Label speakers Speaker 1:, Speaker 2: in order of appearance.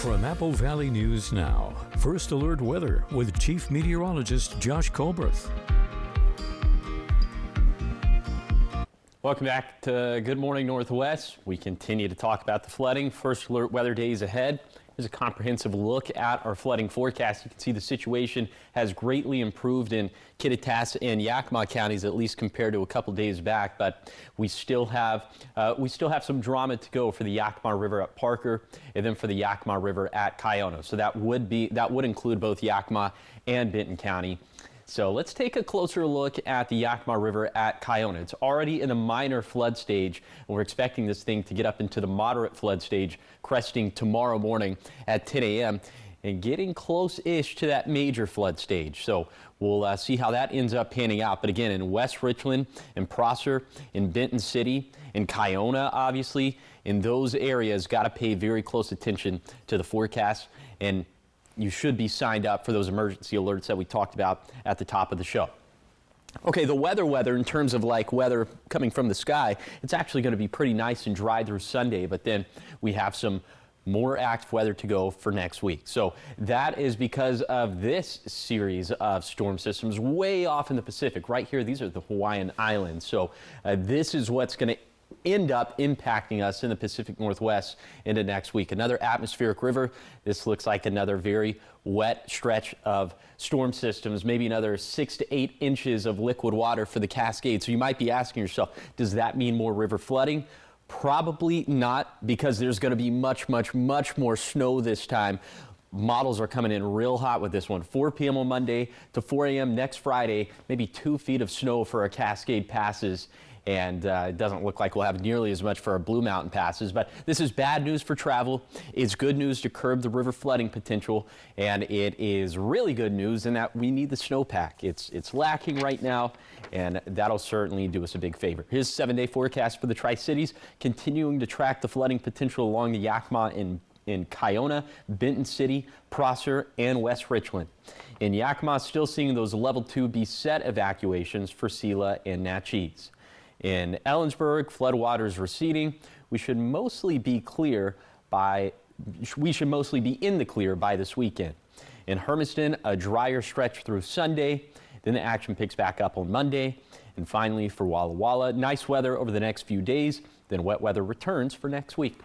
Speaker 1: From Apple Valley News Now, First Alert Weather with Chief Meteorologist Josh Colberth.
Speaker 2: Welcome back to Good Morning Northwest. We continue to talk about the flooding. First Alert Weather days ahead. Here's a comprehensive look at our flooding forecast. You can see the situation has greatly improved in Kittitas and Yakima counties, at least compared to a couple days back. But we still have some drama to go for the Yakima River at Parker, and then for the Yakima River at Kiona. So that would include both Yakima and Benton County. So let's take a closer look at the Yakima River at Kiona. It's already in a minor flood stage, and we're expecting this thing to get up into the moderate flood stage, cresting tomorrow morning at 10 a.m. and getting close-ish to that major flood stage. So we'll see how that ends up panning out. But again, in West Richland, in Prosser, in Benton City, in Kiona, obviously, in those areas, got to pay very close attention to the forecast. And you should be signed up for those emergency alerts that we talked about at the top of the show. Okay, the weather in terms of like weather coming from the sky, it's actually going to be pretty nice and dry through Sunday, but then we have some more active weather to go for next week. So that is because of this series of storm systems way off in the Pacific. Right here, these are the Hawaiian Islands. So this is what's going to end up impacting us in the Pacific Northwest into next week. Another atmospheric river. This looks like another very wet stretch of storm systems, maybe another 6 to 8 inches of liquid water for the Cascade. So you might be asking yourself, does that mean more river flooding? Probably not, because there's going to be much more snow this time. Models are coming in real hot with this one. 4 p.m. on Monday to 4 a.m. next Friday, maybe 2 feet of snow for our Cascade passes. And it doesn't look like we'll have nearly as much for our Blue Mountain passes. But this is bad news for travel. It's good news to curb the river flooding potential. And it is really good news in that we need the snowpack. It's lacking right now, and that'll certainly do us a big favor. Here's a 7-day forecast for the Tri-Cities, continuing to track the flooding potential along the Yakima in Kiona, Benton City, Prosser, and West Richland. In Yakima, still seeing those level 2 beset evacuations for Sela and Natchez. In Ellensburg, floodwaters receding. We should mostly be in the clear by this weekend. In Hermiston, a drier stretch through Sunday. Then the action picks back up on Monday. And finally, for Walla Walla, nice weather over the next few days. Then wet weather returns for next week.